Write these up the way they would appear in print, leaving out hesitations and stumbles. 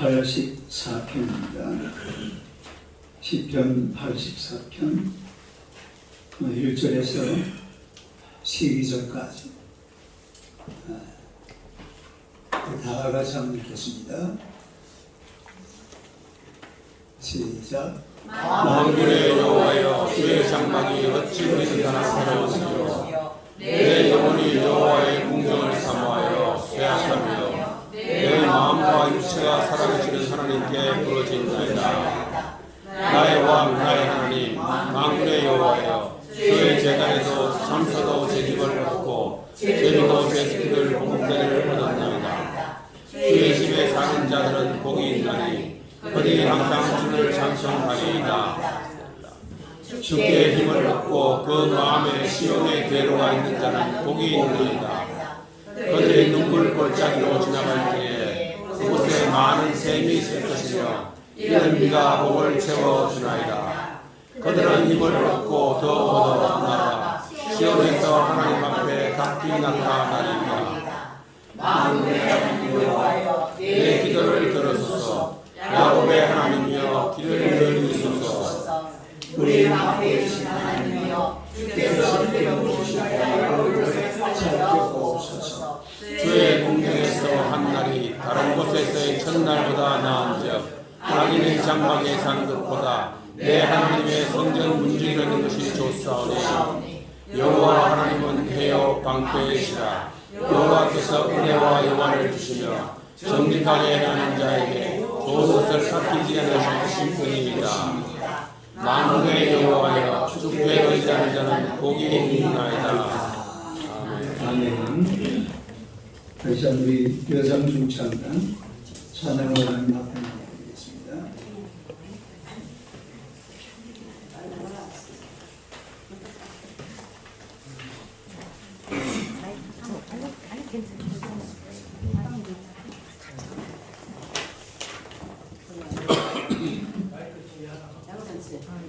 84편입니다. 시편 84편 1절에서 12절까지 다 같이 한번 읽겠습니다. 시작. 만군의 여호와여, 주의 장막이 어찌 그리하나 새로우시오. 내 영혼이 여호와의 궁정을 사모하여 쇠약하며 내 마음과 육체가 살아계시는 하나님께 부르짖나이다. 나의 왕 나의 하나님, 만군의 여호와여, 주의 제단에서 참소도 제 집을 얻고 제비도 제 새끼들 복되기를 얻었나이다. 주의 집에 사는 자들은 복이 있나니 그들이 항상 주를 찬송하리이다. 주께 힘을 얻고 그 마음에 시온의 대로가 있는 자는 복이 있나이다. 그들의 눈물 골짜기로 지나갈 때에 그곳에 많은 샘이 있을 것이며 이는 비가 복을 채워주나이다. 그들은 힘을 얻고 더 얻어나가 시온에서 하나님 앞에 각기 나타나리이다. 만군의 여호와여, 내 기도를 들으소서. 야곱의 하나님이여, 귀를 열리소서. 우리 앞에 계신 하나님이여, 주께서 들어보시나요? 얼굴을 살펴보소서. 주의 공경에서 한 날이 다른 곳에서의 첫날보다 나은즉 악인의 장막에 사는 것보다 내 하나님의 성전 문지기라는 것이 좋사오니 여호와 하나님은 해요 방패이시라. 여호와께서 은혜와 영화를 주시며 정직하게 하는 자에게 좋은 것을 아끼지 않으실 분이이다. 만군의 여호와여, 주께 의지하는 자는 복이 있나이다. 아멘. 다시 한번 우리 여성 중창단 찬양을 하나님 앞에 드리겠습니다.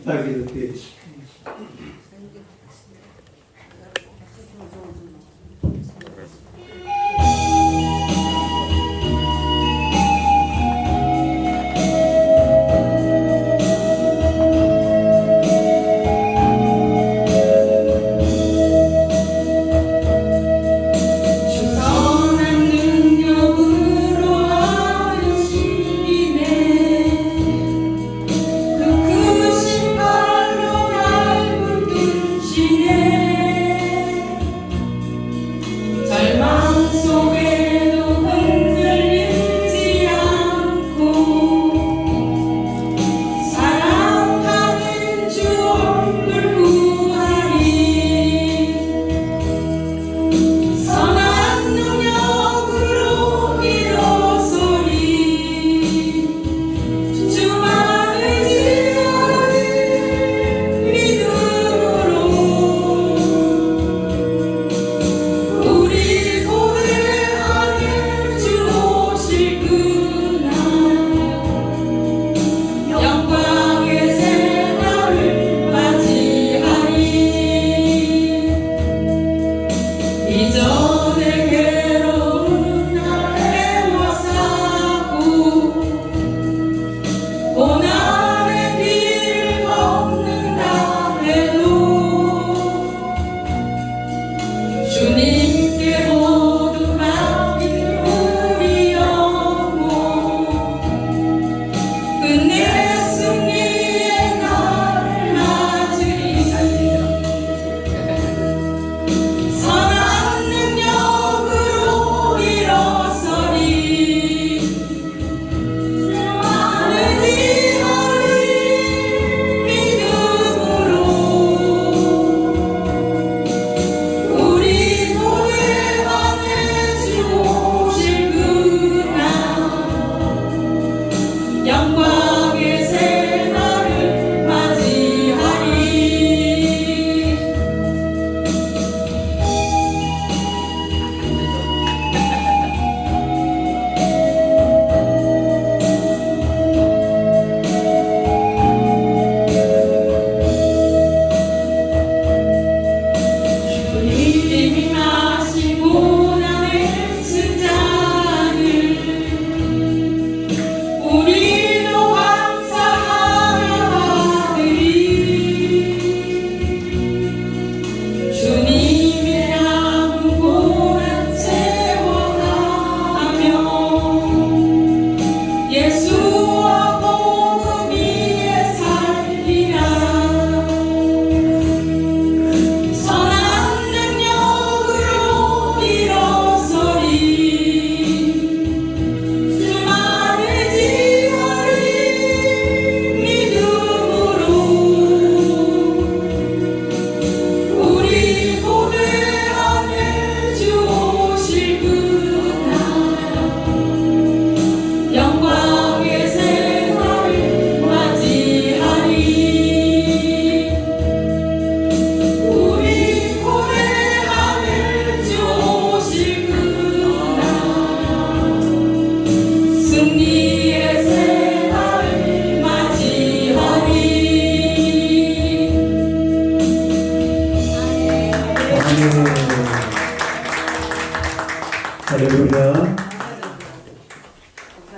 딱 이렇게 그 크신 발로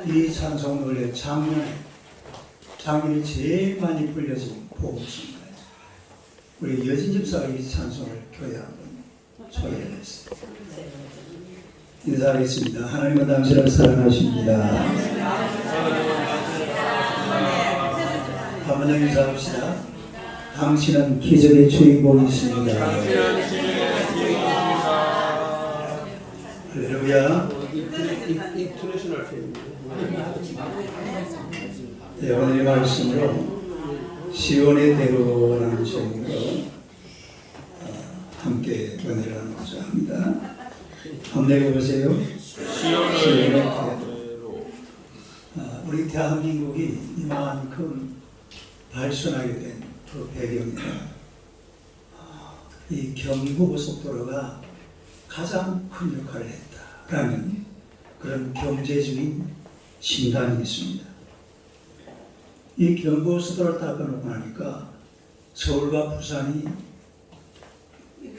이 찬송은 원래 작년에 제일 많이 불려진 복음송가예요. 우리 여진 집사가 이 찬송을 교회 한번 소개했어요. 인사하겠습니다. 하나님은 당신을 사랑하십니다. 한번 인사합시다. 당신은 기적의 주인공이십니다. 할렐루야. 네, 오늘 이 말씀으로 시온의 대로라는 제목으로 함께 은혜를 나누고자 합니다. 한번 읽어보세요. 시온의 대로. 우리 대한민국이 이만큼 발전하게 된 그 배경이다. 이 경부고속도로가 가장 큰 역할을 했다라는 그런 경제적인 진단이 있습니다. 이 경부고속도로를 닦아놓고 나니까 서울과 부산이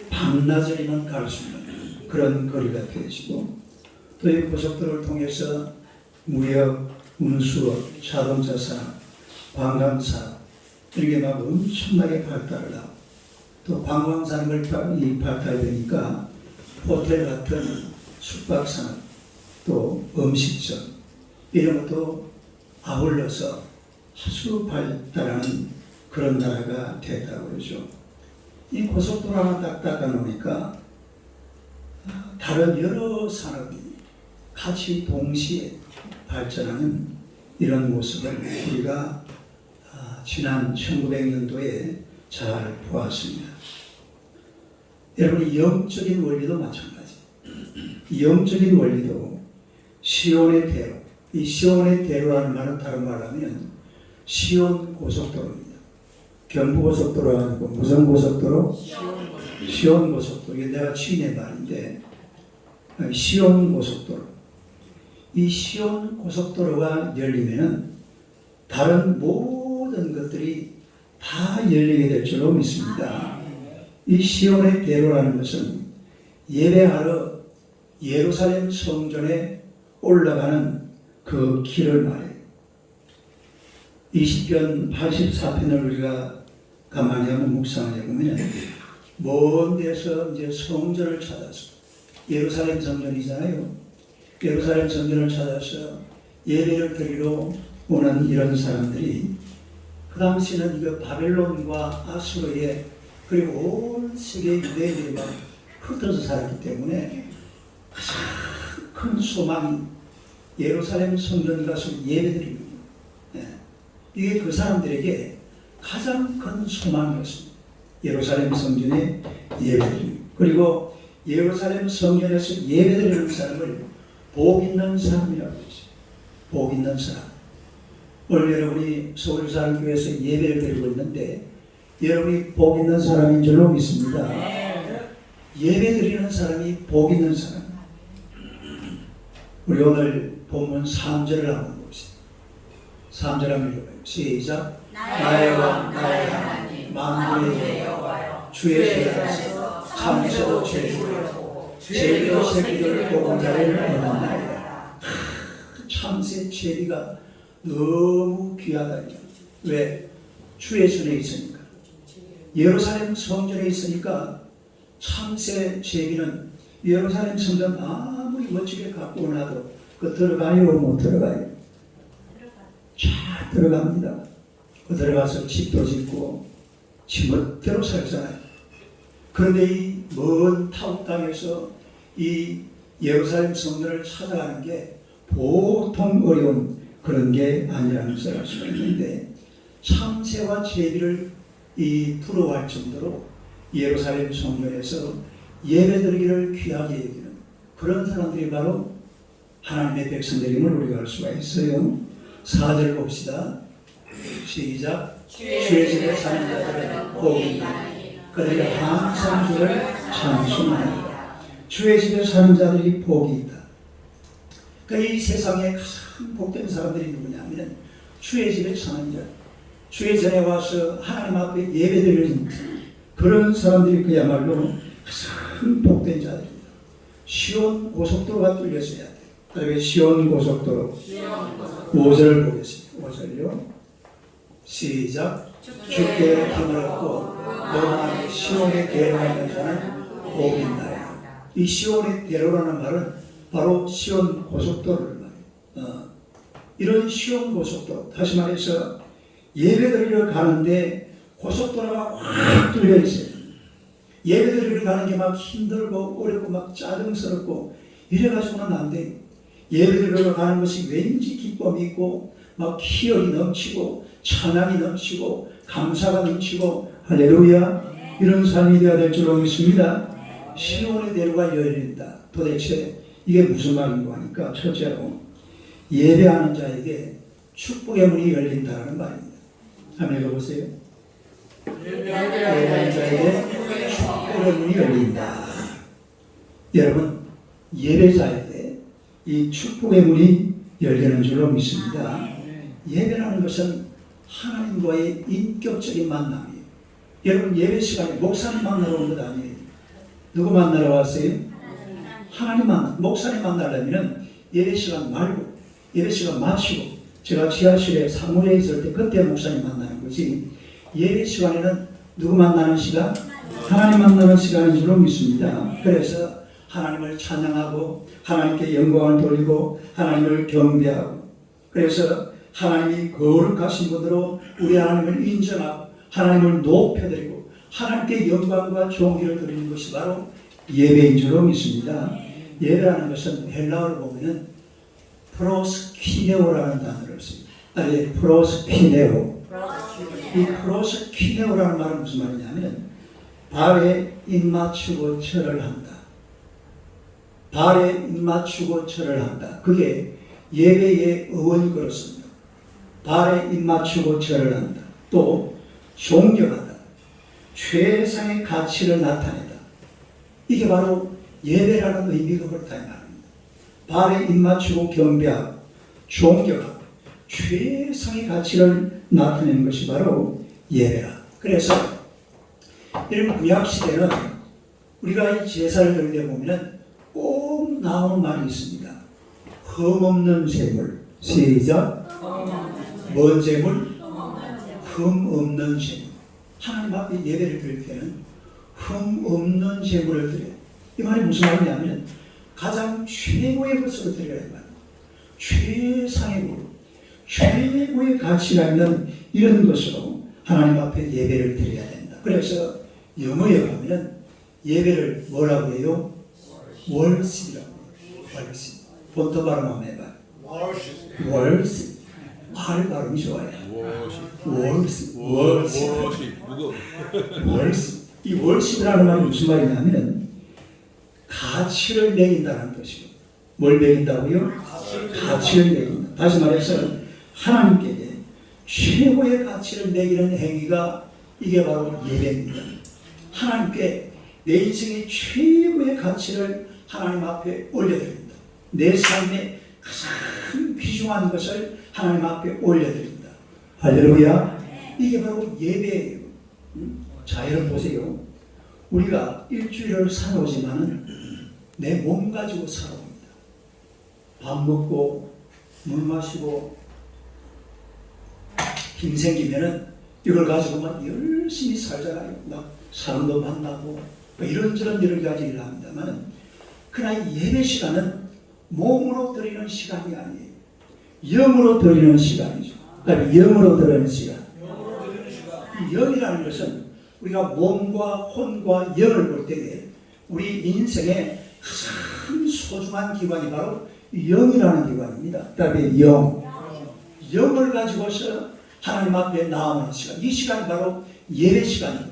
반나절이면 갈 수 있는 그런 거리가 되어지고, 또 이 고속도로를 통해서 무역, 운수업, 자동차 산업, 관광산업 이렇게 막 엄청나게 발달을 하고, 또 관광산업을 발달되니까 호텔 같은 숙박산업, 또 음식점 이런 것도 아울러서 아주 발달하는 그런 나라가 됐다고 그러죠. 이 고속도로 하나 딱 닦아놓으니까 다른 여러 산업이 같이 동시에 발전하는 이런 모습을 우리가 지난 1900년도에 잘 보았습니다. 여러분, 영적인 원리도 마찬가지. 영적인 원리도 시온의 대로, 이 시온의 대로라는 말은 다른 말로 하면 시온 고속도로입니다. 경부고속도로 아니고 무슨 고속도로? 시온 고속도로. 이게 내가 취인의 말인데, 시온 고속도로. 이 시온 고속도로가 열리면은 다른 모든 것들이 다 열리게 될 줄로 믿습니다. 이 시온의 대로라는 것은 예배하러 예루살렘 성전에 올라가는 그 길을 말해요. 20편 84편을 우리가 가만히 한번 묵상을 해보면 먼 데서 이제 성전을 찾아서, 예루살렘 성전이잖아요. 예루살렘 성전을 찾아서 예배를 드리러 오는 이런 사람들이, 그 당시는 이거 바벨론과 아수르의 그리고 온 세계 유대인들이 막 흩어져 살았기 때문에 가장 큰 소망이 예루살렘 성전 가서 예배드리는 거예요. 이게 그 사람들에게 가장 큰 소망이었습니다. 예루살렘 성전에 예배드리는, 그리고 예루살렘 성전에서 예배드리는 사람을 복 있는 사람이라고 했어요. 복 있는 사람. 오늘 여러분이 서울유산교회에서 예배를 드리고 있는데 여러분이 복 있는 사람인 줄로 믿습니다. 예배 드리는 사람이 복 있는 사람. 우리 오늘 본문 3절을 한번 봅시다. 3절 한번 읽어봐요. 시작. 나의 왕 나의 하나님 만군의 여호와여, 주의 제자에서 참새도 죄지고 제비도 새끼를 뽑은 자를 얻었나이다. 참새 제비가 너무 귀하다. 왜? 주의 손에 있으니까. 예루살렘 성전에 있으니까 참새 제비는 예루살렘 성전 아무리 멋지게 갖고 오나도 그 들어가요? 못 들어가요? 잘 들어갑니다. 그 들어가서 집도 짓고 지멋대로 살잖아요. 그런데 이 먼 타국 땅에서 이 예루살렘 성전을 찾아가는 게 보통 어려운 그런 게 아니라는 것을 알 수가 있는데, 참새와 제비를 부러워할 정도로 예루살렘 성전에서 예배드리기를 귀하게 여기는 그런 사람들이 바로 하나님의 백성들임을 우리가 알 수가 있어요. 4절 봅시다. 시작. 주의 집에 사는 자들은 복이 있나니 그들이 항상 주를 찬송하리라. 주의 집에 사는 자들이 복이 있다. 그러니까 이 세상에 가장 복된 사람들이 누구냐면 주의 집에 사는 자, 주의 전에 와서 하나님 앞에 예배드리는 그런 사람들이 그야말로 가장 복된 자들입니다. 시온 고속도로가 뚫려져야 돼요. 그다음에 시온 고속도로 5절 보겠습니다. 5절요. 시작. 주께 힘을 얻고 너만 시온의 대로라는 자는 복이 있나요. 이 시온의 대로라는 말은 바로 시온 고속도로를 말해요. 이런 시온 고속도로, 다시 말해서 예배드리러 가는데 고속도로가 확 뚫려 있어요. 예배드리러 가는 게 막 힘들고 어렵고 막 짜증스럽고 이래가지고는 안 돼요. 예배드리러 가는 것이 왠지 기쁨이 있고 막 희열이 넘치고 찬양이 넘치고 감사가 넘치고 할렐루야, 이런 삶이 되어야 될 줄로 믿습니다. 시온의 대로가 열린다. 도대체 이게 무슨 말인가 하니까, 첫째로 예배하는 자에게 축복의 문이 열린다는 말입니다. 한번 읽어보세요. 예배하는 자에게 축복의 문이 열린다. 여러분, 예배자에게 이 축복의 문이 열리는 줄로 믿습니다. 예배라는 것은 하나님과의 인격적인 만남이에요. 여러분, 예배 시간에 목사님 만나러 온 것 아니에요. 누구 만나러 왔어요? 하나님 만나. 목사님 만나려면 예배 시간 말고 예배 시간 마치고, 제가 지하실에 사무실에 있을 때 그때 목사님 만나는 거지, 예배 시간에는 누구 만나는 시간? 하나님 만나는 시간인 줄로 믿습니다. 그래서 하나님을 찬양하고 하나님께 영광을 돌리고 하나님을 경배하고, 그래서 하나님이 거룩하신 분으로 우리 하나님을 인정하고 하나님을 높여드리고 하나님께 영광과 존귀를 드리는 것이 바로 예배인 줄로 믿습니다. 예배라는 것은 헬라어를 보면은 프로스퀴네오라는 단어를 씁니다. 아니, 프로스퀴네오. 이 프로스퀴네오라는 말은 무슨 말이냐면 발에 입맞추고 절을 한다. 발에 입맞추고 절을 한다. 그게 예배의 어원이 그렇습니다. 발에 입맞추고 절을 한다. 또 존경하다. 최상의 가치를 나타낸다. 이게 바로 예배라는 의미가 그렇다 이 말입니다. 발에 입맞추고 경배하고 존경하고 최상의 가치를 나타내는 것이 바로 예배라. 그래서 이런 구약시대는 우리가 이 제사를 드릴 때 보면 꼭 나오는 말이 있습니다. 흠없는 제물. 시작. 뭔 제물? 흠없는 제물. 하나님 앞에 예배를 드릴 때는 흠없는 제물을 드려요. 이 말이 무슨 말이냐면 가장 최고의 것으로 드려야 합니다. 최상의 것, 최고의 가치가 있는 이런 것으로 하나님 앞에 예배를 드려야 된다. 그래서 영어에 가면 예배를 뭐라고 해요? 월십이라고 해요. 월십. 본토 발음 한번 해봐요. 월십. 말 발음이 좋아요. 월십. 월십. 월십. 이 월십이라는 말이 무슨 말이냐면 가치를 매긴다는 것이고, 뭘 매긴다고요? 가치를 매긴다. 다시 말해서 하나님께 최고의 가치를 매기는 행위가 이게 바로 예배입니다. 하나님께 내 인생의 최고의 가치를 하나님 앞에 올려드립니다. 내 삶의 가장 귀중한 것을 하나님 앞에 올려드립니다. 할렐루야. 이게 바로 예배예요. 자, 여러분 보세요. 우리가 일주일을 살아오지만은 내 몸 가지고 살아옵니다. 밥 먹고 물 마시고 힘 생기면은 이걸 가지고 막 열심히 살잖아요. 막 사람도 만나고 이런저런 여러 가지 일을 합니다만, 그러나 예배 시간은 몸으로 드리는 시간이 아니에요. 영으로 드리는 시간이죠. 그러니까 영으로 드리는 시간. 영이라는 것은 우리가 몸과 혼과 영을 볼 때에 우리 인생의 가장 소중한 기관이 바로 영이라는 기관입니다. 그다음에 영을 가지고서 하나님 앞에 나오는 시간, 이 시간이 바로 예배 시간입니다.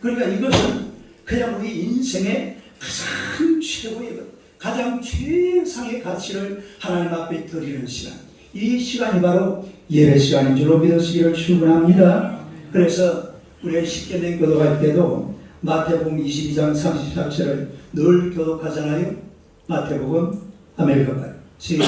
그러니까 이것은 그냥 우리 인생의 가장 최고의 것, 가장 최상의 가치를 하나님 앞에 드리는 시간, 이 시간이 바로 예배 시간인 줄로 믿으시기를 축원합니다. 그래서 우리가 십계명 교독할 때도 마태복음 22장 34절을 늘 교독하잖아요. 마태복음 한번 읽어봐요. 시작.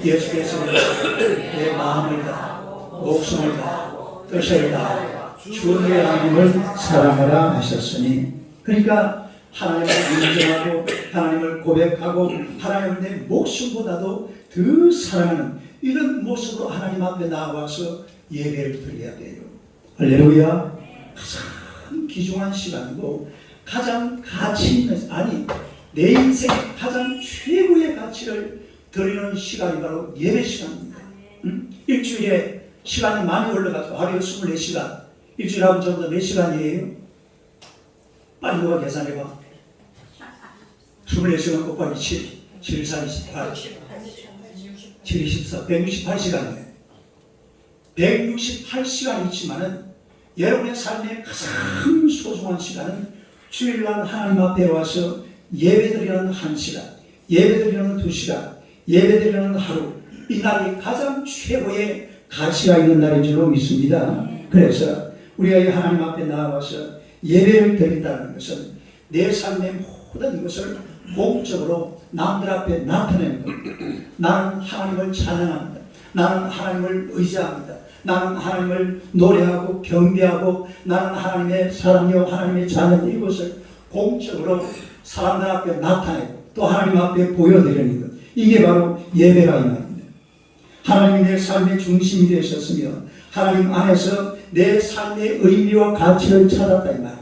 예수께서 내 마음을 다하고 목숨을 다하고 뜻을 다하고 주 내 하나님을 사랑하라 하셨으니, 그러니까 하나님을 인정하고 하나님을 고백하고 하나님을 내 목숨보다도 더 사랑하는 이런 모습으로 하나님 앞에 나와서 예배를 드려야 돼요. 할렐루야. 가장 귀중한 시간이고 가장 가치 있는, 아니 내 인생의 가장 최고의 가치를 드리는 시간이 바로 예배 시간입니다. 일주일에 시간이 많이 흘러가서 하루에 24시간, 일주일에 하면 전부 몇 시간이에요? 빨리 누가 계산해봐. 24시간 곱하기 7, 4, 28, 7, 24, 168시간이에요. 168시간이 있지만은 여러분의 삶의 가장 소중한 시간은 주일날 하나님 앞에 와서 예배드리는 1시간, 예배드리는 2시간, 예배드리는 하루, 이 날이 가장 최고의 가치가 있는 날인 줄로 믿습니다. 그래서 우리가 이 하나님 앞에 나와서 예배를 드린다는 것은 내 삶의 모든 이것을 공적으로 남들 앞에 나타내는 겁니다. 나는 하나님을 찬양합니다. 나는 하나님을 의지합니다. 나는 하나님을 노래하고 경배하고 나는 하나님의 사랑이요 하나님의 자녀, 이것을 공적으로 사람들 앞에 나타내고 또 하나님 앞에 보여드리는 것, 이게 바로 예배가 이 말입니다. 하나님이 내 삶의 중심이 되셨으며 하나님 안에서 내 삶의 의미와 가치를 찾았다 이 말입니다.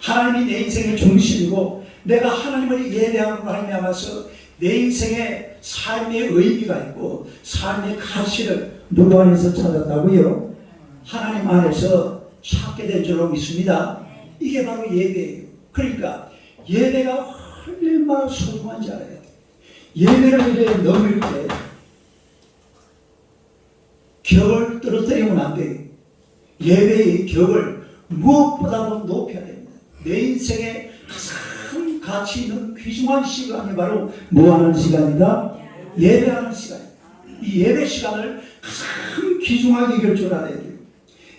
하나님이 내 인생의 중심이고 내가 하나님을 예배함으로 말미암아서 내 인생의 삶의 의미가 있고 삶의 가치를 누구 안에서 찾았다고요? 하나님 안에서 찾게 된 줄로 믿습니다. 이게 바로 예배예요. 그러니까 예배가 얼마나 소중한지 알아야 돼요. 예배를 이제 너무 이렇게 격을 떨어뜨리면 안 돼요. 예배의 격을 무엇보다도 높여야 됩니다. 내 인생의 가장 가치 있는 귀중한 시간이 바로 뭐하는 시간이다? 예배하는 시간입니다. 이 예배 시간을 가장 귀중하게 여길 줄 알아야 돼요.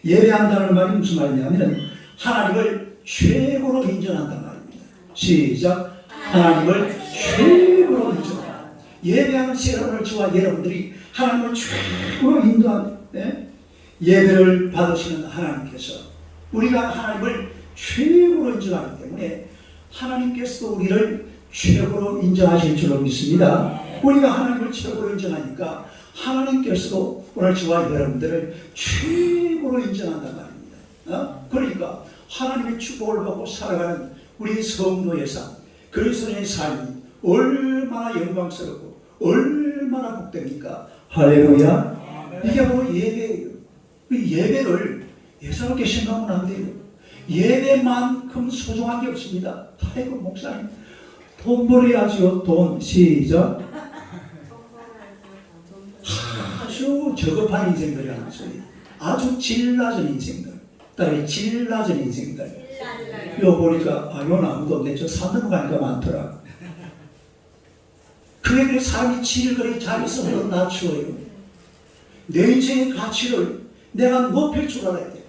예배한다는 말이 무슨 말이냐면 하나님을 최고로 인정한다는 말입니다. 시작. 하나님을 최고로 인정한다. 예배하는 시간을 저와 여러분들이 하나님을 최고로 인정하는, 예배를 받으시는 하나님께서 우리가 하나님을 최고로 인정하기 때문에 하나님께서도 우리를 최고로 인정하실 줄로 믿습니다. 우리가 하나님을 최고로 인정하니까 하나님께서도 오늘 저와 여러분들을 최고로 인정한단 말입니다. 그러니까 하나님의 축복을 받고 살아가는 우리 성도의 삶, 그리스도의 삶이 얼마나 영광스럽고 얼마나 복됩니까? 할렐루야. 이게 바로 예배예요. 예배를 예사롭게 생각하면 안 돼요. 예배만큼 소중한 게 없습니다. 아이고 목사님 돈 벌어야지요. 돈. 시작. 아주 저급한 인생들이라는 소리, 아주 질 낮은 인생들, 딸이 질 낮은 인생들. 요 보니까 요 나무도 없네. 저 산 넘어가니까 많더라. 그게 사람이 질을 그렇게 잘 있으면 낮추어요. 내 인생의 가치를 내가 높일 줄 알아야 돼요.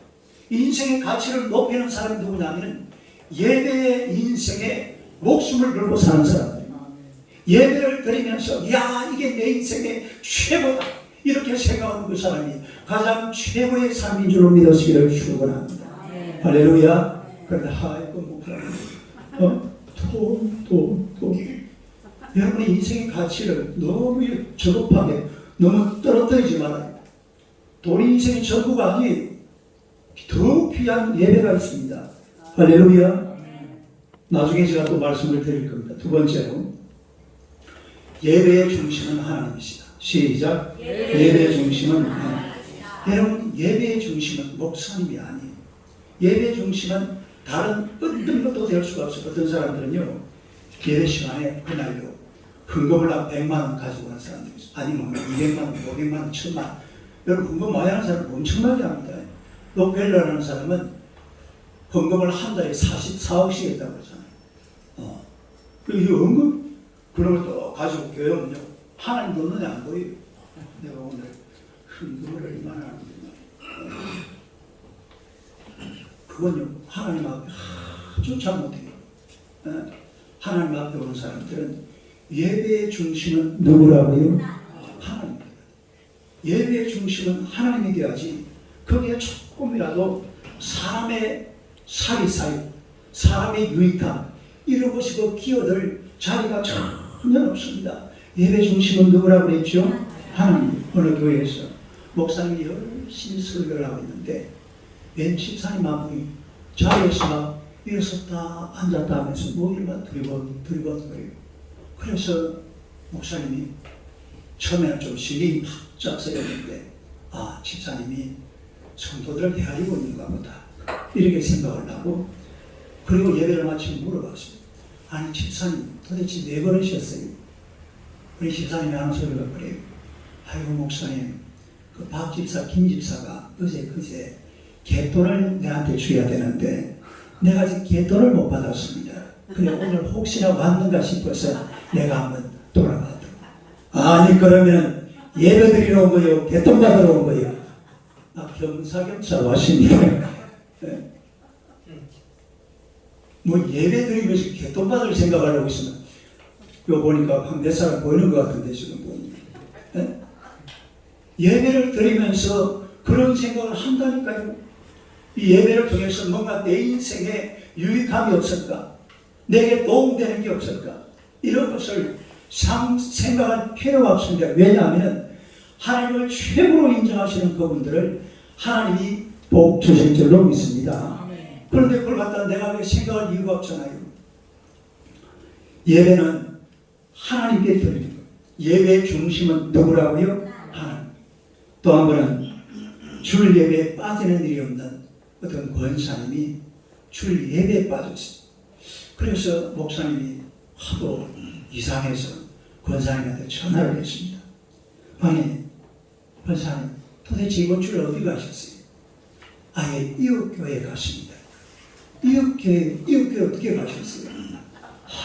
인생의 가치를 높이는 사람이 누구냐면 예배의 인생에 목숨을 걸고 사는 사람들이에요. 예배를 드리면서 야 이게 내 인생의 최고다 이렇게 생각하는 그 사람이 가장 최고의 삶인 줄로 믿으시기를 축원합니다. 할렐루야. 그런데 아이고 목사님 돈 여러분의 인생의 가치를 너무 저급하게 너무 떨어뜨리지 말아요. 돈이 인생의 전부가 아니에요. 더 귀한 예배가 있습니다. 할렐루야. 나중에 제가 또 말씀을 드릴 겁니다. 두 번째로 예배의 중심은 하나님이시다. 시작. 예배의 중심은 하나님. 여러분 예배의 중심은 목사님이 아니에요. 예배의 중심은 다른 어떤 것도 될 수가 없어요. 어떤 사람들은요 예배 시간에 그날요 헌금을 한 100만 원 가지고 온 사람들이 있어요. 아니면 200만 원, 500만 원, 1000만 원. 여러분 헌금 많이 하는 사람은 엄청나게 합니다. 록펠러라는 사람은 헌금을 한 달에 44억씩 했다고 그러잖아요. 이 헌금 그런 걸 또 가지고 교회 오면요 하나님 눈에 안 보여요. 내가 오늘 헌금을 얼마나 하는데 그건요 하나님 앞에 아주 잘못해요. 하나님 앞에 오는 사람들은 예배의 중심은 누구라고요? 하나님입니다. 예배의 중심은 하나님이 되어야지 거기에 조금이라도 사람의 사리사리, 사람의 유익함 잃어보시고 끼어들 자리가 전혀 없습니다. 예배 중심은 누구라고 그랬죠? 하나님. 어느 교회에서 목사님이 열심히 설교를 하고 있는데 웬 집사님 한 분이 자리에서 막 일어섰다 앉았다 하면서 머리만 들이번거려요. 그래서 목사님이 처음에는 좀 신이 팍 쓰였는데 집사님이 성도들을 헤아리고 있는가 보다 이렇게 생각을 하고, 그리고 예배를 마치고 물어봤어요. 아니 집사님 도대체 왜 그러셨어요? 우리 집사님이 하는 소리가 그래요. 아이고 목사님, 그 박 집사 김 집사가 그제 갯돈을 내한테 줘야 되는데 내가 아직 갯돈을 못 받았습니다. 그래 오늘 혹시나 왔는가 싶어서 내가 한번 돌아봤다. 아니 그러면 예배 드리러 온 거예요? 갯돈 받으러 온 거예요? 겸사겸사 왔습니다. 네. 뭐 예배 드리면서 갯돈 받을 생각을 하고 있으면 이거 보니까 한 몇 사람 보이는 것 같은데 지금 보니까. 네? 예배를 드리면서 그런 생각을 한다니까요. 이 예배를 통해서 뭔가 내 인생에 유익함이 없을까? 내게 도움되는 게 없을까? 이런 것을 생각할 필요가 없습니다. 왜냐하면 하나님을 최고로 인정하시는 그분들을 하나님이 복 주실 줄로 믿습니다. 그런데 그걸 갖다 내가 왜 생각할 이유가 없잖아요. 예배는 하나님께 드리는 거예요. 예배의 중심은 누구라고요? 하나님. 또 한 번은 줄 예배에 빠지는 일이 없는 어떤 권사님이 줄 예배에 빠졌어요. 그래서 목사님이 하도 이상해서 권사님한테 전화를 했습니다. 아니 권사님 도대체 이번 주에 어디 가셨어요? 아예 이웃교회 갔습니다. 이웃교회 어떻게 가셨어요?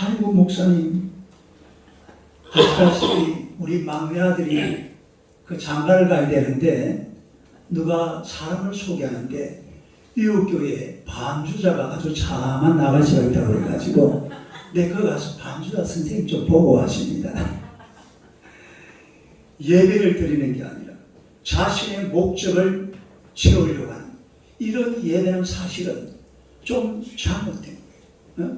아이고 목사님, 아시다시피 우리 막내 아들이 그 장가를 가야 되는데 누가 사람을 소개하는데 이웃교회에 반주자가 아주 참한 나가시가 있다고 그래가지고 내가 가서 반주자 선생님 좀 보고 왔습니다. 예배를 드리는 게 아니라 자신의 목적을 채우려고 하는 이런 예배는 사실은 좀 잘못된 거예요. 어?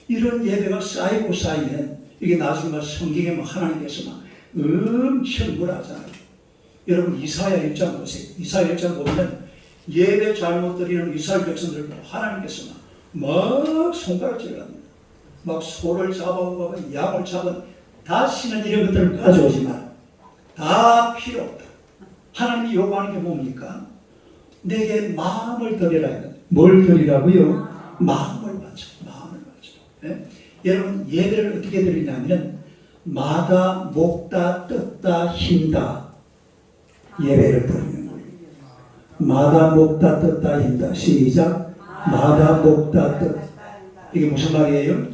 이런 예배가 쌓이고 쌓이면 이게 나중에 성경에 뭐 하나님께서 막 엄청 뭐라 하잖아요. 여러분 이사야 1장 보세요. 이사야 1장 보면 예배 잘못 드리는 이스라엘 백성들 하나님께서 막 손가락질을 합니다. 막 소를 잡아오고 양을 잡아 다시는 이런 것들을 가져오지 마라. 다 필요 없다. 하나님이 요구하는 게 뭡니까? 내게 마음을 드리라. 뭘 드리라고요? 마음을 바쳐. 마음을 바쳐. 네? 여러분 예배를 어떻게 드리냐면 마다 목다 뜯다 힘다 예배를 드리는 거예요. 마다 목다 뜯다 힘다. 시작. 마다 목다 뜯다. 이게 무슨 말이에요?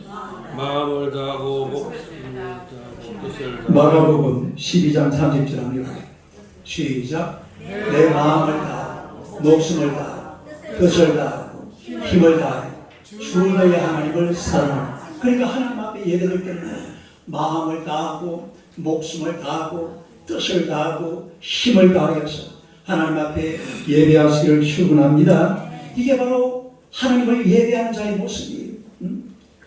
마음을 다하고 목숨을 다하고 뜻을 다하고. 마가복음 12장 30절 합니다. 시작. 내 마음을 다하고 목숨을 다하고 뜻을 다하고 힘을 다하여 주 너의 하나님을 사랑하라. 그러니까 하나님 앞에 예배를 때는 마음을 다하고 목숨을 다하고 뜻을 다하고 힘을 다하여서 하나님 앞에 예배하시기를 축원합니다. 이게 바로 하나님을 예배하는 자의 모습이에요.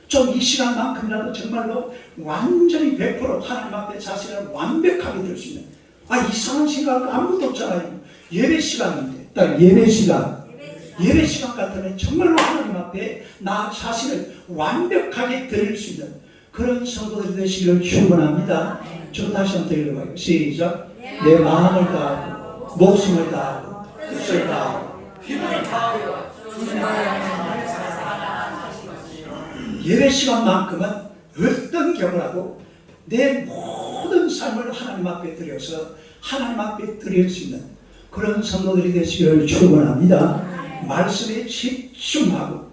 좀 이 시간만큼이라도 정말로 완전히 100% 하나님 앞에 자신을 완벽하게 들 수 있는 이상한 생각 아무것도 없잖아요. 예배 시간인데 딱 예배 시간 같으면 정말로 하나님 앞에 나 자신을 완벽하게 드릴 수 있는 그런 성도들이 되시기를 축원합니다. 좀 다시 한번 읽어봐요. 시작. 내 마음을 다하고 목숨을 다하고 뜻을 다하고 힘을 다하여 예배 시간만큼은 어떤 경우라도 내 모든 삶을 하나님 앞에 드려서 하나님 앞에 드릴 수 있는 그런 성도들이 되시기를 축원합니다. 말씀에 집중하고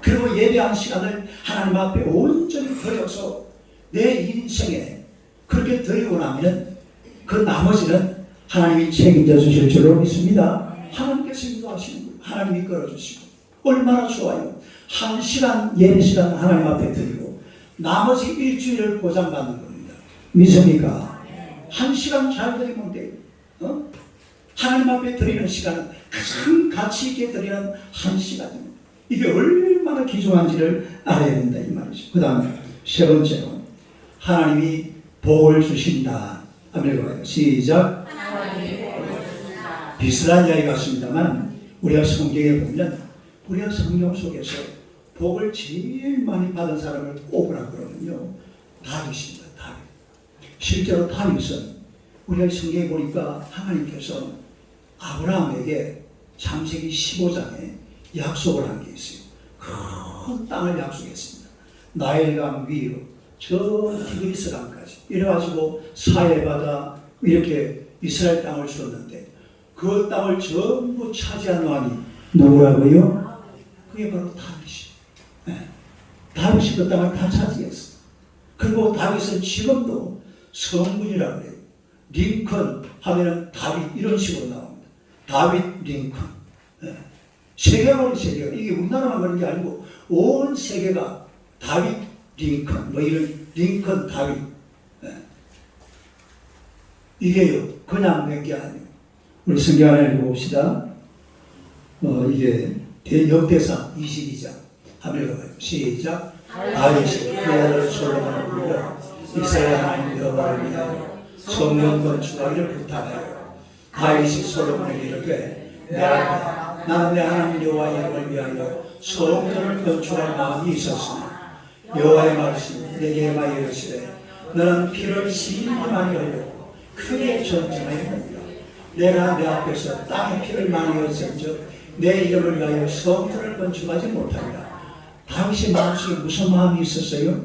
그리고 예배한 시간을 하나님 앞에 온전히 드려서 내 인생에 그렇게 드리고 나면 그 나머지는 하나님이 책임져 주실 줄로 믿습니다. 하나님께서 인도하시는 거예요. 하나님이 끌어주시고 얼마나 좋아요. 1시간 예배 시간 하나님 앞에 드리고 나머지 일주일을 보장받는 겁니다. 믿습니까? 1시간 잘 드리면 돼요. 하나님 앞에 드리는 시간은 가장 가치 있게 드리는 1시간입니다. 이게 얼마나 귀중한지를 알아야 된다 이 말이죠. 그 다음에 세 번째로 하나님이 복을 주신다. 한번 읽어봐요. 시작. 비슷한 이야기 같습니다만 우리가 성경에 보면 우리가 성경 속에서 복을 제일 많이 받은 사람을 꼽으라 그러면요, 다윗입니다. 다윗. 실제로 다윗은 우리가 성경에 보니까 하나님께서 아브라함에게 창세기 15장에 약속을 한 게 있어요. 큰 땅을 약속했습니다. 나일강 위로 저 티그리스 강까지 이래가지고 사해바다 이렇게 이스라엘 땅을 줬는데 그 땅을 전부 차지한 왕이 누구라고요? 그게 바로 다윗이. 네. 다윗이 그 땅을 다 차지했어. 그리고 다윗은 지금도 성군이라고 해요. 링컨 하면은 다윗 이런 식으로 나옵니다. 다윗 링컨. 네. 세계가 세계가 이게 우리나라만 그런 게 아니고 온 세계가 다윗 링컨 뭐 이런 링컨 다윗. 네. 이게요 그냥 몇 개 아니에요. 우리 성경 하나 읽어봅시다. 이게 역대상 22장 한번 읽어봐요. 시작. 다윗이 그 아들 솔로몬을 불러 이스라엘 하나님 여호와를 위하여 성전 건축하기를 부탁하여 다윗이 솔로몬에게 이르되 내가 나는 내 하나님 여호와 이름을 위하여 성전을 건축할 마음이 있었으나 여호와의 말씀이 내게 임하여 이르시되 너는 피를 심히 많이 흘리고 크게 전쟁하였느니라. 내가 내 앞에서 땅에 피를 많이 흘렸은즉 내 이름을 위하여 성전을 건축하지 못하리라. 다윗의 마음속에 무슨 마음이 있었어요?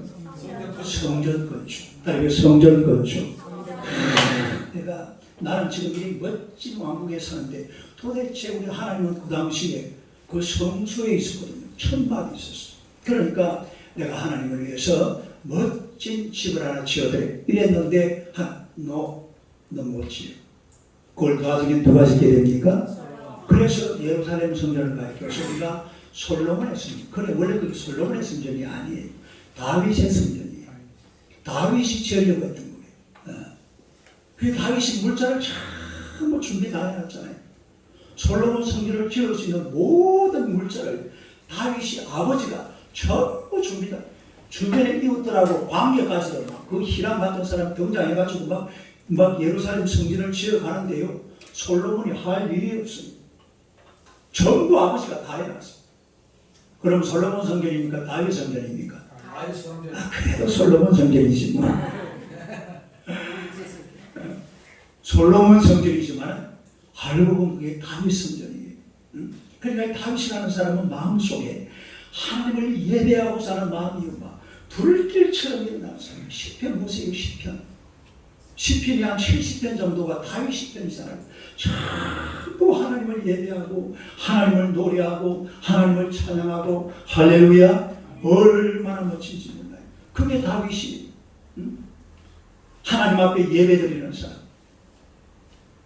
성전 건축. 다윗의 성전 건축. 나는 지금 이 멋진 왕국에 사는데 도대체 우리 하나님은 그 당시에 그 성소에 있었거든요. 천막이 있었어. 그러니까 내가 하나님을 위해서 멋진 집을 하나 지어드려 이랬는데 너 못 지어. 그걸 도와주긴 누가 짓게 됩니까? 그래서 예루살렘 성전을 가르쳐서 우리가 솔로몬의 성전. 그래 원래 그게 솔로몬의 성전이 아니에요. 다윗의 성전이에요. 다윗이 지으려고 했던 거예요. 그 다윗이 물자를 전부 준비 다 해놨잖아요. 솔로몬 성전을 지을 수 있는 모든 물자를 다윗이 아버지가 전부 준비다. 주변의 이웃들하고 관계까지도 그 희랑 받던 사람 등장해가지고 막 예루살렘 성전을 지어가는데요. 솔로몬이 할 일이 없습니다. 전부 아버지가 다 해놨어요. 그럼 솔로몬 성전입니까? 다윗 성전입니까? 다윗 성전. 그래도 솔로몬 성전이지만 솔로몬 성전이지만 알고 보면 그게 다윗 성전이에요. 그러니까 다윗이라는 사람은 마음속에 하나님을 예배하고 사는 마음이 막 불길처럼 일어나는 사람이에요. 시편 보세요. 시편이 한 70편 정도가 다윗 시편이잖아요. 전부 하나님을 예배하고 하나님을 노래하고 하나님을 찬양하고 할렐루야 얼마나 멋진지 몰라요. 그게 다윗이 하나님 앞에 예배드리는 사람.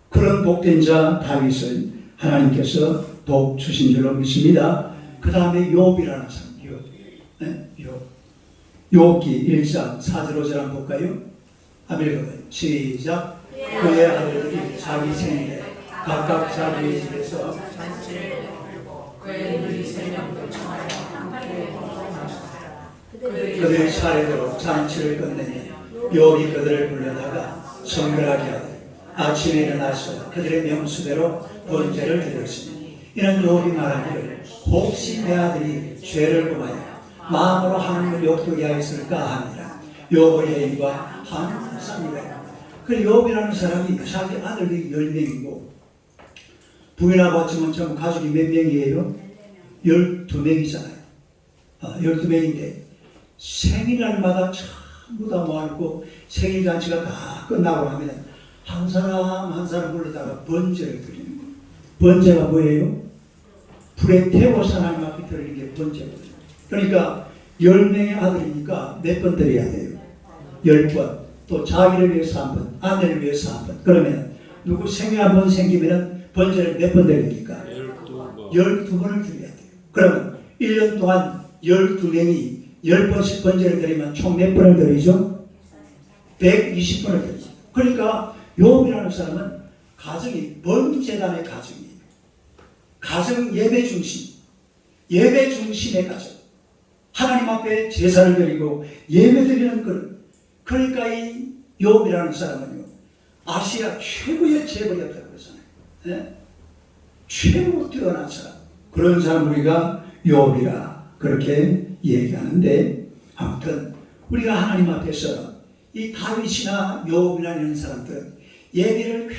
그런 복된 자 다윗을 하나님께서 복 주신 줄로 믿습니다. 그 다음에 욥이라는 사람. 욥기 1장 4절 5절 한번 볼까요? 한번 읽어봐요. 시작. 그의 아들들이 자기 생일에 각각 자기의 집에서 그의 눈이 생명도 청하여 함께 건강하셨다. 그들의 차례대로 잔치를 끝내며 욥이 그들을 불러다가 성결하게 하되 아침에 일어나서 그들의 명수대로 번제를 드렸으니 이는 욥이 말하기를 혹시 내 아들이 죄를 범하여 마음으로 하나님을 욕되게 하였을까 하니라. 욥의 애인과 항상 이래. 그 욥이라는 사람이 자기 아들이 10명이고 부인하고 같으면 전부 가족이 몇 명이에요? 12명이잖아요. 12명인데 생일날마다 전부 다 모아놓고 생일잔치가 다 끝나고 하면 한 사람 한 사람 불러다가 번제를 드리는 거예요. 번제가 뭐예요? 불에 태워서 하나님 앞에 드리는 게 번제거든요. 그러니까 10명의 아들이니까 몇 번 드려야 돼요? 10번. 또 자기를 위해서 한 번, 아내를 위해서 한 번. 그러면 누구 생일 한 번 생기면 번제를 몇 번 드립니까? 12번을 드려야 돼요. 그러면 1년 동안 12명이 10번씩 번제를 드리면 총 몇 번을 드리죠? 120번을 드리죠. 그러니까 욥이라는 사람은 가정이 번제단의 가정이에요. 가정 예배 중심. 예배 중심의 가정, 하나님 앞에 제사를 드리고 예배드리는 그러니까 이 욥이라는 사람은요, 아시아 최고의 재벌이었다고 그러잖아요. 네? 최고 뛰어난 사람, 그런 사람 우리가 욥이라 그렇게 얘기하는데, 아무튼 우리가 하나님 앞에서 이 다윗이나 욥이나 이런 사람들은 예배를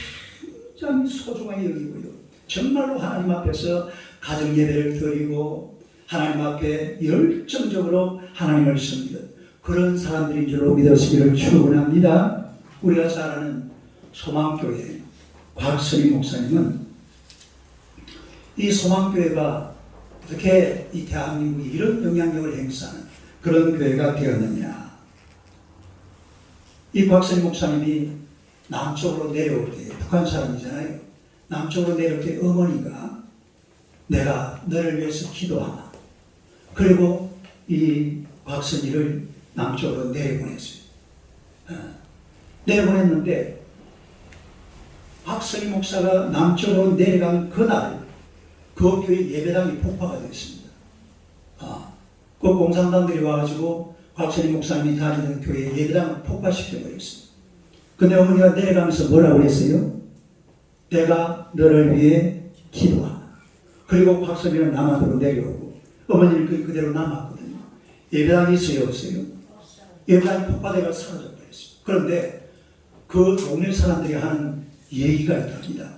굉장히 소중하게 여기고요, 정말로 하나님 앞에서 가정 예배를 드리고 하나님 앞에 열정적으로 하나님을 섬기는 그런 사람들인 줄로 믿으시기를 축원합니다. 우리가 잘 아는 소망교회 곽선희 목사님은 이 소망교회가 어떻게 이 대한민국에 이런 영향력을 행사하는 그런 교회가 되었느냐. 이 곽선희 목사님이 남쪽으로 내려올 때, 북한 사람이잖아요. 남쪽으로 내려올 때 어머니가 내가 너를 위해서 기도하마. 그리고 이 곽선희를 남쪽으로 내려보냈어요. 내려보냈는데 곽선희 목사가 남쪽으로 내려간 그날 그 교회 예배당이 폭파가 됐습니다. 그 공산당들이 와가지고 곽선희 목사님이 다니는 교회 예배당을 폭파시켜버렸습니다. 근데 어머니가 내려가면서 뭐라고 그랬어요? 내가 너를 위해 기도하마. 그리고 곽선희는 남한으로 내려오고 어머니는 그대로 남았거든요. 예배당이 있어요, 없어요? 예배당이 폭파되가 사라져 버렸어요. 그런데 그 동네 사람들이 하는 얘기가 있답니다.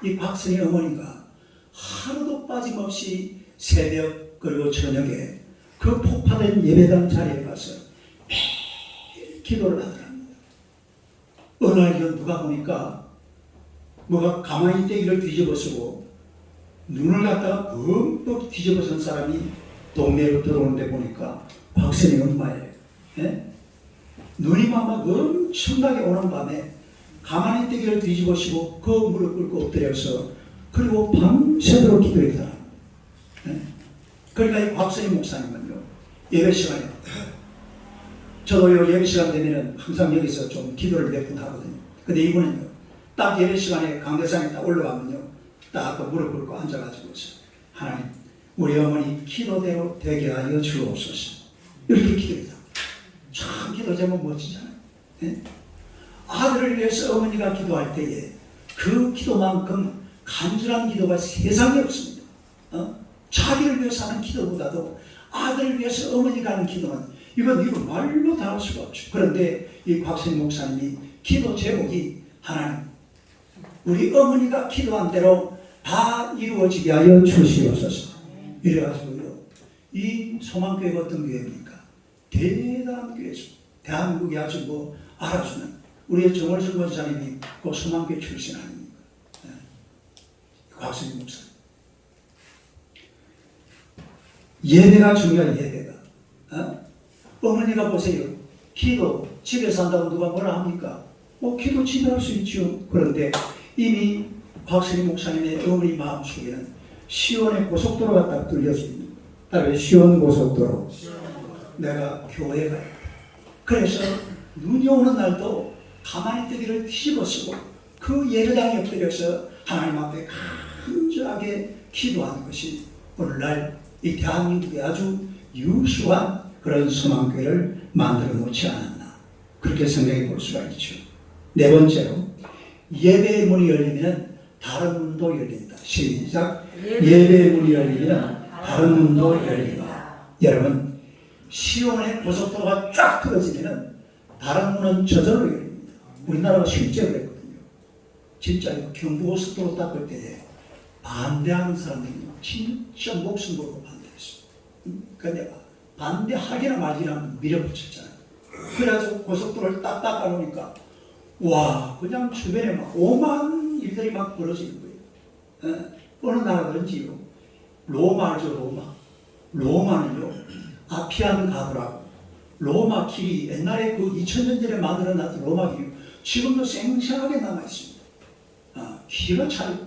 이 곽선희 어머니가 하루도 빠짐없이 새벽 그리고 저녁에 그 폭파된 예배당 자리에 가서 매일 기도를 하더랍니다. 어느 날 누가 보니까 뭐가 가만히 떼기를 뒤집어쓰고 눈을 갖다가 벅벅 뒤집어선 사람이 동네로 들어오는데 보니까 곽선희 엄마예요. 예? 눈이 막 엄청나게 오는 밤에 가만히 떼기를 뒤집어쓰고 그 무릎 꿇고 엎드려서 그리고 밤새도록 기도했다. 예? 그러니까 이 곽선희 목사님은요, 예배 시간에 저도요 예배 시간 되면은 항상 여기서 좀 기도를 몇 분 하거든요. 근데 이분은요, 딱 예배 시간에 강대상에 딱 올라가면요, 딱 무릎 꿇고 앉아가지고서 하나님, 우리 어머니 기도대로 되게 하여 주옵소서. 이렇게 기도했다. 참 기도 제목 멋지잖아요. 네? 아들을 위해서 어머니가 기도할 때에 그 기도만큼 간절한 기도가 세상에 없습니다. 자기를 위해서 하는 기도보다도 아들을 위해서 어머니가 하는 기도는 이건 말로 다 할 수가 없죠. 그런데 이 곽선희 목사님이 기도 제목이 하나님, 우리 어머니가 기도한 대로 다 이루어지게 하여 주시옵소서. 이래가지고요, 이 소망교회가 어떤 교회입니까? 대단한 교회죠. 대한민국이 아주 알아주는 우리의 정월성 권사님이 그 소망교회 출신 아닙니까? 네. 곽선희 목사님. 예배가 중요한 예배가. 어머니가 보세요. 기도 집에서 한다고 누가 뭐라 합니까? 기도 집에 할 수 있죠. 그런데 이미 곽선희 목사님의 어머니 마음속에는 시온의 고속도로가 딱 뚫려져 있는 거예요. 따로 시온 고속도로. 내가 교회 가야 돼. 그래서 눈이 오는 날도 가만히 뜨기를 뒤집어쓰고 그 예배당에 엎드려서 하나님 앞에 간절하게 기도하는 것이 오늘날 이 대한민국에 아주 유수한 그런 소망교회를 만들어 놓지 않았나, 그렇게 생각해 볼 수가 있죠. 네 번째로, 예배의 문이 열리면 다른 문도 열린다. 시작. 예배의 문이 열리면 다른 문도 열린다. 여러분, 시온의 고속도로가 쫙 틀어지면 다른 문은 저절로 열립니다. 우리나라가 실제 그랬거든요. 진짜요. 경부고속도로 닦을 때에 반대하는 사람들이 진짜 목숨 걸고 반대했어요. 그러니까 내가 반대하기나 말기나 밀어붙였잖아요. 그래가지고 고속도로를 딱 닦아놓으니까 와, 그냥 주변에 막 오만 일들이 막 벌어지는 거예요. 어느 나라든지요, 로마 알죠? 로마는요, 아피안 가브라고 로마 길이 옛날에 그 2000년 전에 만들어놨던 로마 길이 지금도 생생하게 남아있습니다. 기가 차요.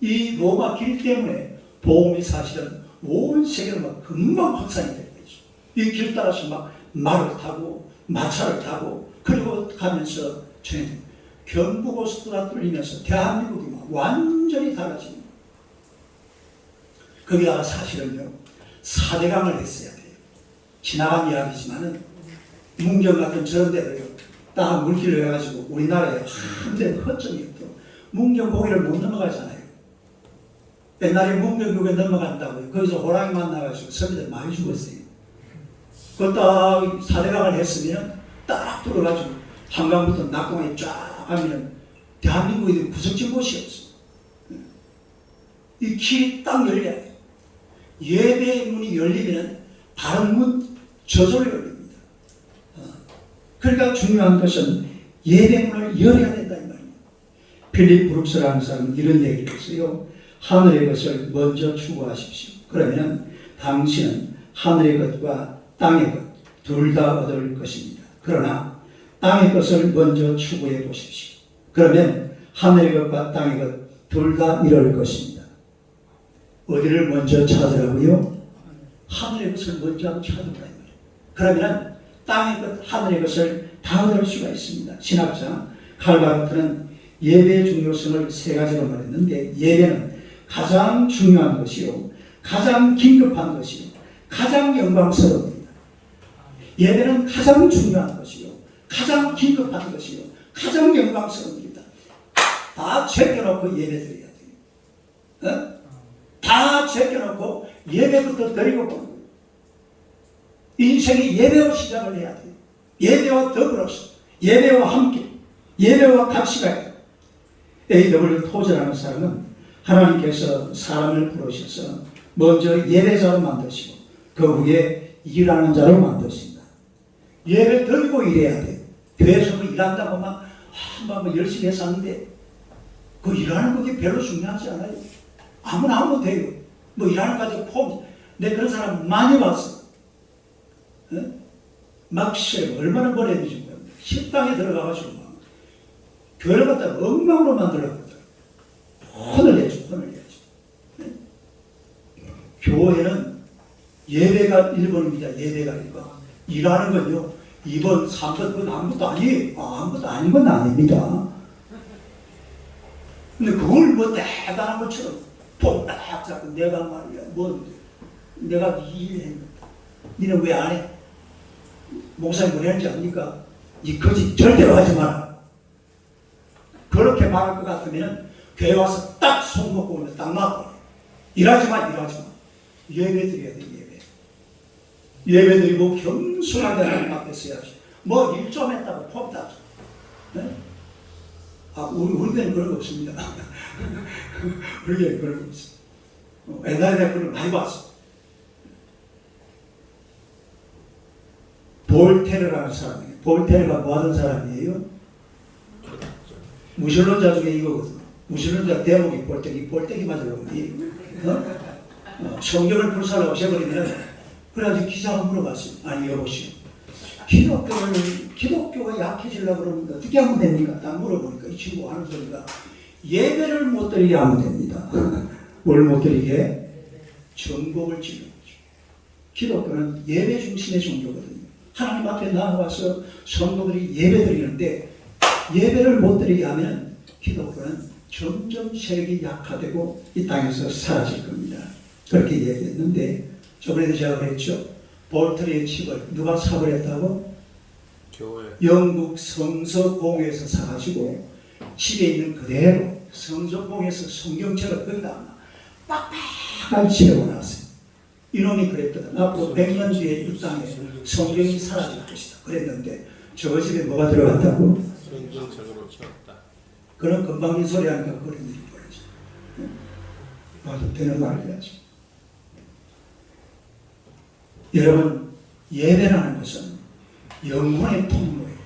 이 로마 길 때문에 복음이 사실은 온 세계로 막 금방 확산이 되는 거죠. 이 길 따라서 막 말을 타고 마차를 타고 그리고 가면서 경부고속도로가 뚫리면서 대한민국이 막 완전히 달라집니다. 거기다가 사실은요, 4대강을 했어야 돼요. 지나간 이야기지만은 문경 같은 저런 데를요 딱 물길을 해가지고 우리나라에 한데 허점이 없고 문경 고개를 못 넘어가잖아요. 옛날에 문경 고개 넘어간다고요. 거기서 호랑이 만나가지고 서민들 많이 죽었어요. 그걸 딱 4대강을 했으면 딱 뚫어가지고 한강부터 낙동강에 쫙 하면은 대한민국에 구석진 곳이 없어. 이 길이 딱 열려야 돼. 예배의 문이 열리면 다른 문 저절로 열립니다. 그러니까 중요한 것은 예배 문을 열어야 된다 이 말입니다. 필립 브룩스라는 사람은 이런 얘기를 했어요. 하늘의 것을 먼저 추구하십시오. 그러면 당신은 하늘의 것과 땅의 것 둘 다 얻을 것입니다. 그러나 땅의 것을 먼저 추구해 보십시오. 그러면 하늘의 것과 땅의 것 둘 다 이룰 것입니다. 어디를 먼저 찾으라고요? 하늘의 것을 먼저 찾으라. 그러면 땅의 것, 하늘의 것을 다 얻을 수가 있습니다. 신학자 칼바르트는 예배의 중요성을 세 가지로 말했는데 예배는 가장 중요한 것이요, 가장 긴급한 것이요, 가장 영광스러운 겁니다. 예배는 가장 중요한 것이요, 가장 긴급한 것이요, 가장 영광스러운 겁니다. 다 제껴놓고 예배 드려야 돼요. 다 제껴놓고 예배부터 드리고 보는 거예요. 인생이 예배로 시작을 해야 돼요. 예배와 더불어서, 예배와 함께, 예배와 같이 가야 돼요. A.W. 토저라는 사람은 하나님께서 사람을 부르셔서 먼저 예배자로 만드시고 그 후에 일하는 자로 만드신다. 예배 드리고 일해야 돼요. 교회에서 일한다고 막 열심히 해서 하는데 그 일하는 것이 별로 중요하지 않아요. 아무나 하면 돼요. 뭐 일하는 까지 폼. 내 그런 사람 많이 봤어. 막 시험 얼마나 버려야지. 식당에 들어가가지고 막 교회를 갖다 엉망으로 만들었거든. 혼을 내죠. 교회는 예배가 1번입니다. 예배가 1번. 일하는 건요 2번, 3번 그건 아무것도 아니에요. 아무것도 아닌 건 아닙니다. 근데 그걸 뭐 대단한 것처럼 폼딱 잡고 내가 말이야 뭐 내가 이 일을 했는데 니는 왜 안 해? 목사님 뭐 했는지 압니까? 이 거짓 절대로 하지 마라. 그렇게 말할 것 같으면 교회 와서 딱 손 놓고 오면 딱 맞고 일하지 마. 예배 드려야 돼. 예배 드리고 겸손하게 하나님 앞에 서야지. 뭐 일 좀 했다고 폼 따져. 네? 우리 교회는 그런 거 없습니다. 우리 교회는 그런 거 없어. 옛날에 그걸 많이 봤어. 볼테르라는 사람이에요. 볼테르가 뭐 하던 사람이에요? 무신론자 중에 이거거든. 무신론자 대목이 볼때기 맞으려고. 성경을 불살라 없애버리면 그래가지고 기자가 물어봤어요. 아니 여보시오. 기독교가 약해지려고 그러니까 어떻게 하면 됩니까? 딱 물어보니까 이 친구 하는 소리가 예배를 못 드리게 하면 됩니다. 뭘 못 드리게? 정복을 지는 거죠. 기독교는 예배 중심의 종교거든요. 하나님 앞에 나와서 성도들이 예배 드리는데 예배를 못 드리게 하면 기독교는 점점 세력이 약화되고 이 땅에서 사라질 겁니다. 그렇게 얘기했는데 저번에도 제가 그랬죠. 볼트의 칩을 누가 사버렸다고? 교회. 영국 성서공회에서 사가지고 집에 있는 그대로 성서공회에서 성경책을 거기다 빡빡하게 채워놨어요. 이놈이 그랬거든. 앞으로 100년 뒤에 이 땅에 성경이 사라질 것이다. 그랬는데 저 집에 뭐가 들어갔다고? 성경책으로 채웠다. 그런 건방진 소리 하니까 그런 일이 벌어져. 맞아, 되는 말을 해야지. 여러분, 예배라는 것은 영혼의 통로예요.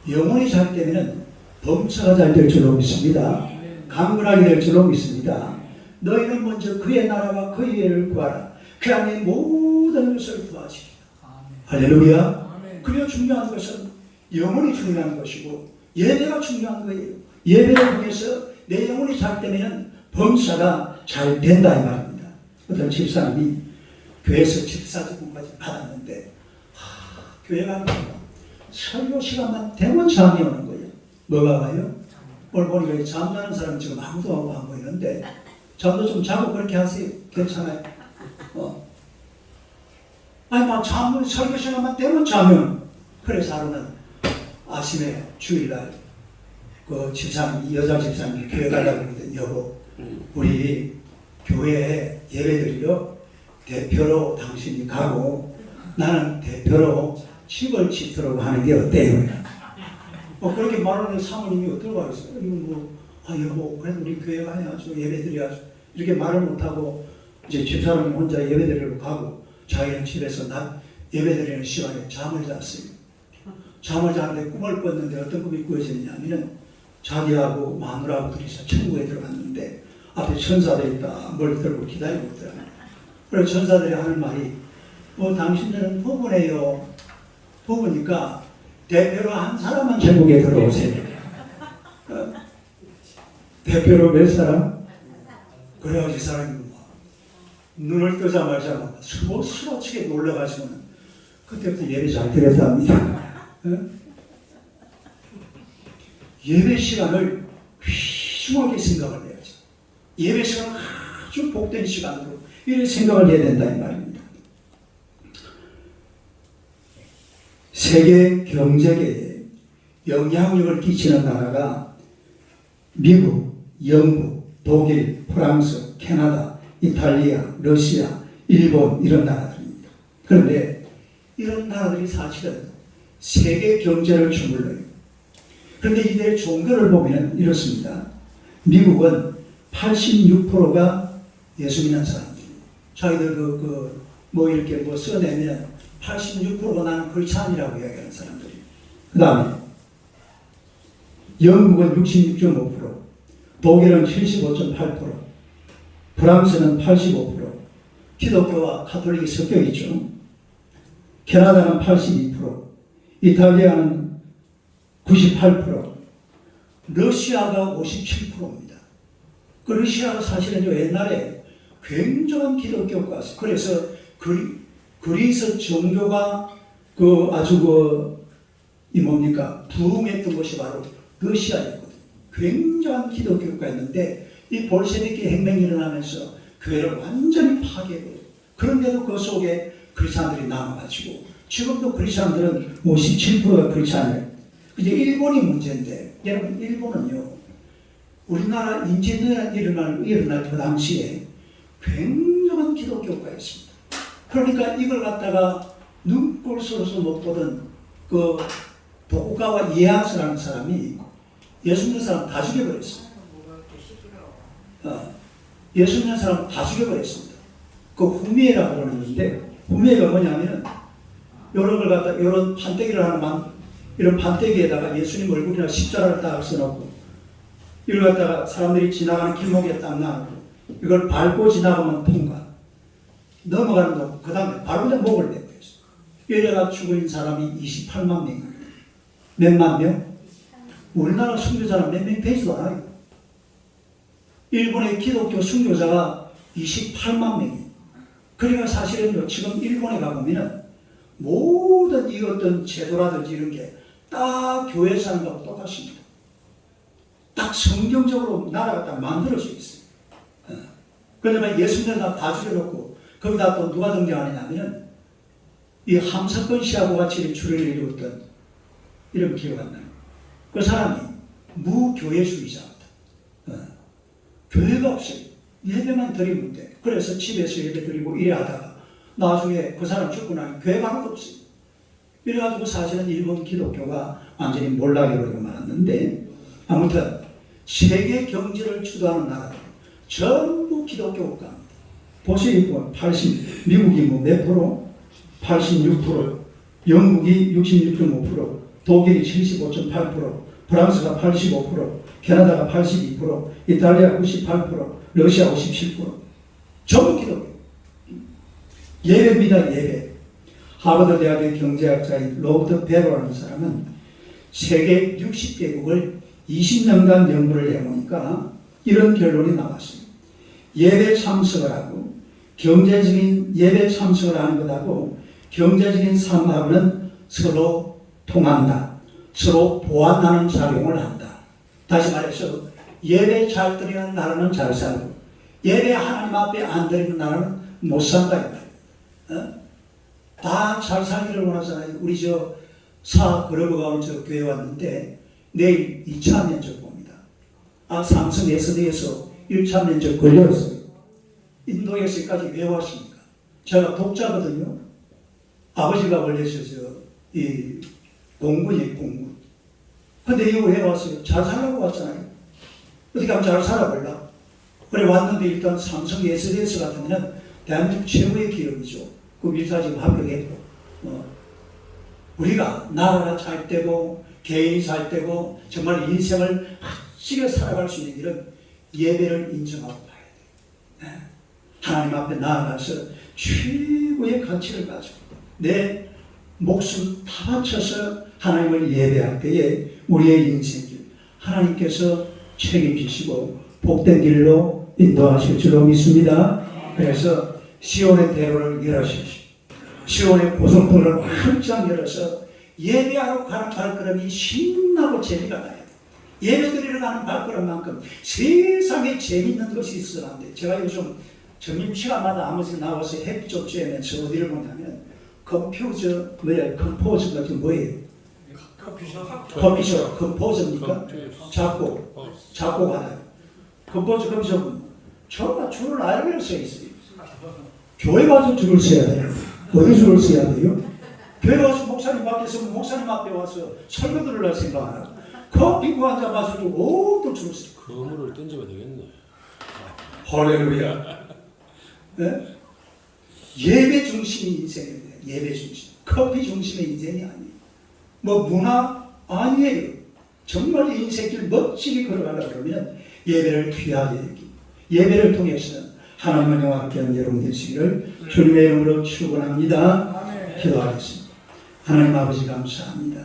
영혼이 잘 되면 범사가 잘 될 줄로 믿습니다. 강건하게 될 줄로 믿습니다. 너희는 먼저 그의 나라와 그의 의를 구하라. 그 안에 모든 것을 구하시리라. 할렐루야. 그래야 중요한 것은 영혼이 중요한 것이고 예배가 중요한 거예요. 예배를 통해서 내 영혼이 잘 되면 범사가 잘 된다 이 말입니다. 어떤 집사님이 교회에서 집사직분까지 받았는데 교회 가니까 설교 시간만 되면 잠이 오는 거예요. 뭐가 와요? 오늘 보니까 잠자는 사람 지금 아무도 안 보이는데 잠도 좀 자고 그렇게 하세요. 괜찮아요. 아니 막 자면 설교 시간만 되면 자면. 그래서 하루는 아침에 주일날 그 집사님, 여자 집사님이 교회 가려고 그러거든. 여보, 우리 교회에 예배드리러 대표로 당신이 가고 나는 대표로 집을 짓도록 하는 게 어때요? 그렇게 말하는 사모님이 어떨까 하겠어요? 이거 여보, 그래도 우리 교회 가야죠. 예배드려야죠. 이렇게 말을 못하고 이제 집사람이 혼자 예배드리러 가고 자기는 집에서 낮 예배드리는 시간에 잠을 잤어요. 잠을 자는데 꿈을 꿨는데 어떤 꿈이 꾸어지느냐면은 자기하고 마누라하고 둘이서 천국에 들어갔는데 앞에 천사들이 딱 뭘 들고 기다리고 있더라고요. 그래서 천사들이 하는 말이 당신들은 부부네요. 부부니까 대표로 한 사람만 천국에 들어오세요. 대표로 몇 사람? 그래가지고 이 사람이 눈을 뜨자마자 수로치게 놀라가지고는 그때부터 예배 잘 드렸답니다. 예배 시간을 귀중하게 생각을 해야지. 예배 시간은 아주 복된 시간으로 이렇게 생각을 해야 된다 이 말입니다. 세계 경제계에 영향력을 끼치는 나라가 미국, 영국, 독일, 프랑스, 캐나다, 이탈리아, 러시아, 일본 이런 나라들입니다. 그런데 이런 나라들이 사실은 세계 경제를 주물러요. 그런데 이들의 종교를 보면 이렇습니다. 미국은 86%가 예수 믿는 사람들이에요. 자기들 이렇게 써내면 86%가 나는 크리스찬이라고 이야기하는 사람들이. 그 다음에 영국은 66.5%, 독일은 75.8%, 프랑스는 85%, 기독교와 카톨릭이 섞여 있죠. 캐나다는 82%, 이탈리아는 98%, 러시아가 57%입니다. 그 러시아가 사실은 옛날에 굉장한 기독교가, 그래서 그리스 종교가 부흥했던 것이 바로 러시아였거든요. 굉장한 기독교가 있는데 이 볼셰비키 혁명이 일어나면서 교회를 완전히 파괴해버려요. 그런데도 그 속에 크리스찬들이 남아가지고 지금도 크리스찬들은 57%가 크리스찬이에요. 이제 일본이 문제인데 여러분 일본은요 우리나라 인재는 일어날 그 당시에 굉장한 기독교가였습니다. 그러니까 이걸 갖다가 눈꼴으로서 못 보던 그 도쿠가와 이에야스라는 사람이 예수 믿는 사람 다 죽여버렸어요. 예수 믿는 사람 다 죽여버렸습니다. 그 후미에라고 그러는데 후미에가 뭐냐면 이런 판때기를 하나만 이런 판때기에다가 예수님 얼굴이나 십자가를 딱 써놓고 이걸 갖다가 사람들이 지나가는 길목에 딱 놔놓고 이걸 밟고 지나가면 통과 넘어가는 동 그 다음에 바로 그냥 목을 내고 있어요. 이래가 죽은 사람이 28만 명입니다. 몇만 명? 우리나라 순교자는 몇 명 되지도 않아요. 일본의 기독교 순교자가 28만 명이에요. 그러니까 사실은 지금 일본에 가보면 모든 이 어떤 제도라든지 이런 게 딱 교회 사는 거하고 똑같습니다. 딱 성경적으로 나라가 딱 만들어져 있어요. 그러면 예수 믿는 사람 다 죽여놓고 거기다 또 누가 등장하느냐면 이 함석권 씨하고 같이 줄을 이루었던 이런 기억 안 나요. 그 사람이 무교회주의자입니다. 교회가 없어요. 예배만 드리면 돼. 그래서 집에서 예배 드리고 이래 하다가 나중에 그 사람 죽고 나면 교회가 아무도 없어요. 이래가지고 사실은 일본 기독교가 완전히 몰락해버리고 말았는데 아무튼 세계 경제를 주도하는 나라들 전부 기독교 국가입니다. 보세요. 미국이 몇 프로? 86%, 영국이 66.5%, 독일이 75.8%, 프랑스가 85%, 캐나다가 82%, 이탈리아 98%, 러시아 57%. 전부 기독교. 예배입니다. 예배. 하버드 대학의 경제학자인 로버트 베로라는 사람은 세계 60개국을 20년간 연구를 해보니까 이런 결론이 나왔습니다. 예배 참석을 하고 경제적인 예배 참석을 하는 것하고 경제적인 삶하고는 서로 통한다. 서로 보완하는 작용을 한다. 다시 말해서 예배 잘 드리는 나라는 잘 살고 예배 하나님 앞에 안 드리는 나라는 못 산다. 다 잘 살기를 원하잖아요. 우리 사 그러버가 오늘 교회 왔는데 내일 2차 면접 봅니다. 삼성 SD에서 1차 면접 걸렸어요. 인도에서까지 왜 왔습니까? 제가 독자거든요. 아버지가 원래 이 공군이에요, 공군. 근데 이거 왜 왔어요? 잘 살라고 왔잖아요. 어떻게 하면 잘 살아볼라. 그래 왔는데 일단 삼성 SDS 같으면 대한민국 최고의 기업이죠. 그 밀사 지금 합격했고, 우리가 나라가 잘 되고 개인이 잘 되고 정말 인생을 멋지게 살아갈 수 있는 길은 예배를 인정하고 봐야 돼요. 하나님 앞에 나아가서 최고의 가치를 가지고 내 목숨 다 바쳐서 하나님을 예배할 때에 우리의 인생길 하나님께서 책임지시고 복된 길로 인도하실 줄로 믿습니다. 그래서 시온의 대로를 열어주십시오. 시온의 고속도로를 활짝 열어서 예배하러 가는 발걸음이 신나고 재미가 나요. 예배드리러 가는 발걸음만큼 세상에 재밌는 것이 있어야 하는데, 제가 요즘 점심시간마다 한 번씩 나와서 햇빛 좀 쬐면서 어디를 보냐면 컴포저 같은 뭐예요? 커피숍 컴포저입니까? 작곡하나요? 컴포저 커피숍은 저가 줄을 알고 서 있어요. 교회 가서 줄을 서야 돼요. 어디 줄을 서야 돼요? 교회 가서 목사님 앞에 서면 목사님 앞에 와서 설교들을 할 생각 안 하고 커피 한 잔 마시고 오또 줄을 서요. 그물을 던지면 되겠네. 할렐루야. 네? 예배 중심이 인생입니다. 예배 중심. 커피 중심의 인생이 아니에요. 뭐 문화 아니에요. 정말 인생길 멋지게 걸어가려고 그러면 예배를 귀하게 여기고 예배를 통해서 하나님을 영화롭게 하는 여러분 되시기를 주님의 이름으로 축원합니다. 기도하겠습니다. 하나님 아버지 감사합니다.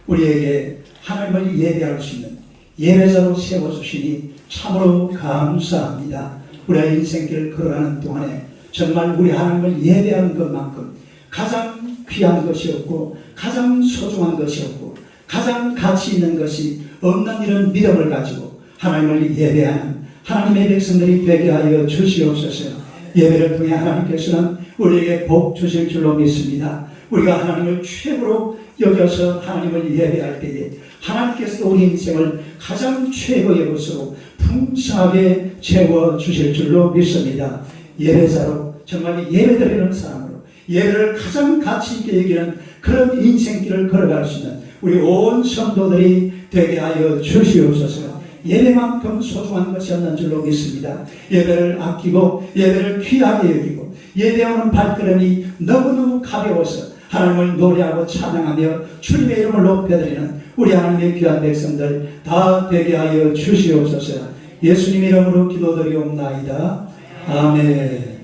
우리에게 하나님을 예배할 수 있는 예배자로 세워주시니 참으로 감사합니다. 우리의 인생길을 걸어가는 동안에 정말 우리 하나님을 예배하는 것만큼 가장 귀한 것이 없고 가장 소중한 것이 없고 가장 가치 있는 것이 없는 이런 믿음을 가지고 하나님을 예배하는 하나님의 백성들이 되게 하여 주시옵소서. 예배를 통해 하나님께서는 우리에게 복 주실 줄로 믿습니다. 우리가 하나님을 최고로 여겨서 하나님을 예배할 때에 하나님께서 우리 인생을 가장 최고의 것으로 풍성하게 채워주실 줄로 믿습니다. 예배자로 정말 예배드리는 사람으로 예배를 가장 가치 있게 여기는 그런 인생길을 걸어갈 수 있는 우리 온 성도들이 되게 하여 주시옵소서. 예배만큼 소중한 것이 없는 줄로 믿습니다. 예배를 아끼고 예배를 귀하게 여기고 예배하는 발걸음이 너무너무 가벼워서 하나님을 노래하고 찬양하며 주님의 이름을 높여드리는 우리 하나님의 귀한 백성들 다 되게 하여 주시옵소서. 예수님 이름으로 기도드리옵나이다. 아멘.